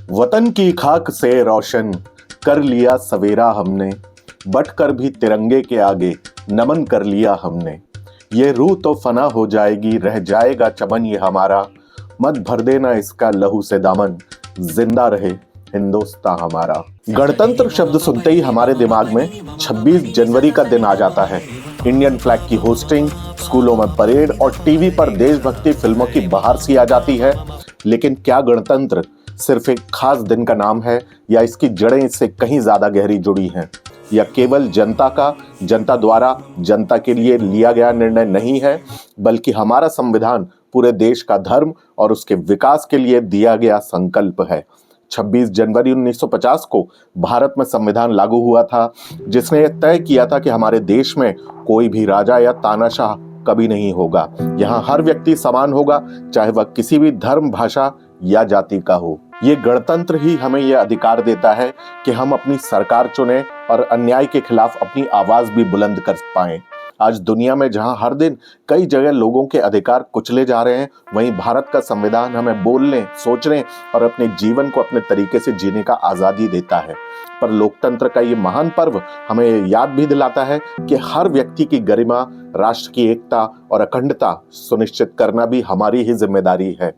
वतन की खाक से रोशन कर लिया सवेरा हमने, बट कर भी तिरंगे के आगे नमन कर लिया हमने। ये रूह तो फना हो जाएगी, रह जाएगा चमन ये हमारा, मत भर देना इसका लहू से दामन, जिंदा रहे हिंदुस्तान हमारा। गणतंत्र शब्द सुनते ही हमारे दिमाग में 26 जनवरी का दिन आ जाता है। इंडियन फ्लैग की होस्टिंग, स्कूलों में परेड और टीवी पर देशभक्ति फिल्मों की बहार सी आ जाती है। लेकिन क्या गणतंत्र सिर्फ एक खास दिन का नाम है, या इसकी जड़ें इससे कहीं ज्यादा गहरी जुड़ी हैं? या केवल जनता द्वारा जनता के लिए लिया गया निर्णय नहीं है, बल्कि हमारा संविधान पूरे देश का धर्म और उसके विकास के लिए दिया गया संकल्प है। 26 जनवरी 1950 को भारत में संविधान लागू हुआ था, जिसने यह तय किया था कि हमारे देश में कोई भी राजा या तानाशाह कभी नहीं होगा। यहाँ हर व्यक्ति समान होगा, चाहे वह किसी भी धर्म, भाषा या जाति का हो। ये गणतंत्र ही हमें यह अधिकार देता है कि हम अपनी सरकार चुनें और अन्याय के खिलाफ अपनी आवाज भी बुलंद कर पाएं। आज दुनिया में जहां हर दिन कई जगह लोगों के अधिकार कुचले जा रहे हैं, वहीं भारत का संविधान हमें बोलने, सोचने और अपने जीवन को अपने तरीके से जीने का आजादी देता है। पर लोकतंत्र का ये महान पर्व हमें याद भी दिलाता है कि हर व्यक्ति की गरिमा, राष्ट्र की एकता और अखंडता सुनिश्चित करना भी हमारी ही जिम्मेदारी है।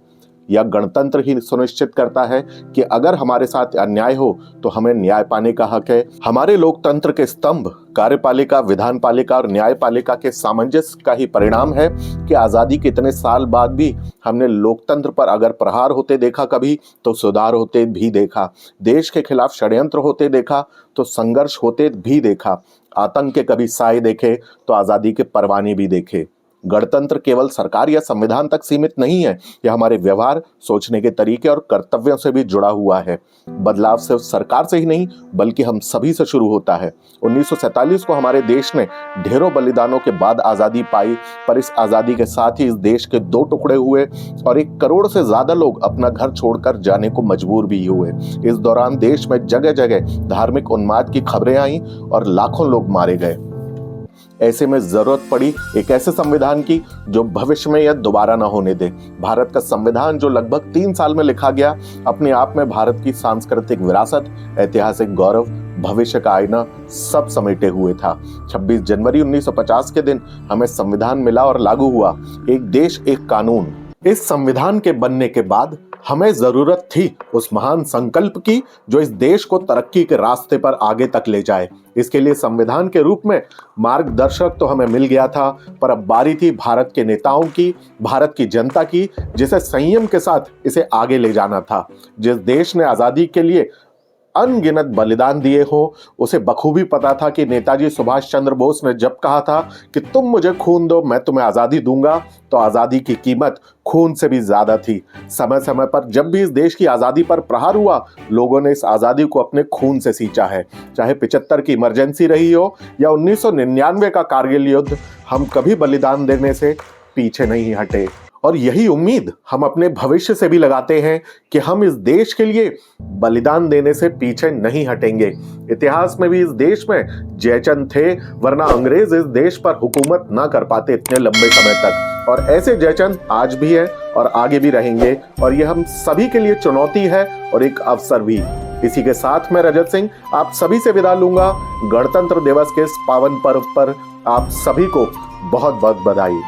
यह गणतंत्र ही सुनिश्चित करता है कि अगर हमारे साथ अन्याय हो तो हमें न्याय पाने का हक है। हमारे लोकतंत्र के स्तंभ कार्यपालिका, विधानपालिका और न्यायपालिका के सामंजस्य का ही परिणाम है कि आजादी के इतने साल बाद भी हमने लोकतंत्र पर अगर प्रहार होते देखा कभी, तो सुधार होते भी देखा। देश के खिलाफ षड्यंत्र होते देखा तो संघर्ष होते भी देखा। आतंक के कभी साए देखे तो आजादी के परवाने भी देखे। गणतंत्र केवल सरकार या संविधान तक सीमित नहीं है, यह हमारे व्यवहार, सोचने के तरीके और कर्तव्यों से भी जुड़ा हुआ है। बदलाव सिर्फ सरकार से ही नहीं, बल्कि हम सभी से शुरू होता है। 1947 को हमारे देश ने ढेरों बलिदानों के बाद आजादी पाई, पर इस आजादी के साथ ही इस देश के दो टुकड़े हुए और 1 करोड़ से ज्यादा लोग अपना घर छोड़कर जाने को मजबूर भी हुए। इस दौरान देश में जगह जगह धार्मिक उन्माद की खबरें आई और लाखों लोग मारे गए। ऐसे में जरूरत पड़ी एक ऐसे संविधान की जो भविष्य में यह दोबारा ना होने दे। भारत का संविधान जो लगभग 3 साल में लिखा गया, अपने आप में भारत की सांस्कृतिक विरासत, ऐतिहासिक गौरव, भविष्य का आईना सब समेटे हुए था। 26 जनवरी 1950 के दिन हमें संविधान मिला और लागू हुआ एक देश एक कानून। इस संविधान के बनने के बाद हमें जरूरत थी उस महान संकल्प की जो इस देश को तरक्की के रास्ते पर आगे तक ले जाए। इसके लिए संविधान के रूप में मार्गदर्शक तो हमें मिल गया था, पर अब बारी थी भारत के नेताओं की, भारत की जनता की, जिसे संयम के साथ इसे आगे ले जाना था। जिस देश ने आजादी के लिए अनगिनत बलिदान दिए हो, उसे बखूबी पता था कि नेताजी सुभाष चंद्र बोस ने जब कहा था कि तुम मुझे खून दो मैं तुम्हें आजादी दूंगा, तो आजादी की कीमत खून से भी ज्यादा थी। समय समय पर जब भी इस देश की आजादी पर प्रहार हुआ, लोगों ने इस आजादी को अपने खून से सींचा है। चाहे 75 की इमरजेंसी रही हो या 1999 का कारगिल युद्ध, हम कभी बलिदान देने से पीछे नहीं हटे। और यही उम्मीद हम अपने भविष्य से भी लगाते हैं कि हम इस देश के लिए बलिदान देने से पीछे नहीं हटेंगे। इतिहास में भी इस देश में जयचंद थे, वरना अंग्रेज इस देश पर हुकूमत ना कर पाते इतने लंबे समय तक। और ऐसे जयचंद आज भी हैं और आगे भी रहेंगे, और ये हम सभी के लिए चुनौती है और एक अवसर भी। इसी के साथ मैं रजत सिंह आप सभी से विदा लूंगा। गणतंत्र दिवस के इस पावन पर्व पर आप सभी को बहुत बहुत बधाई।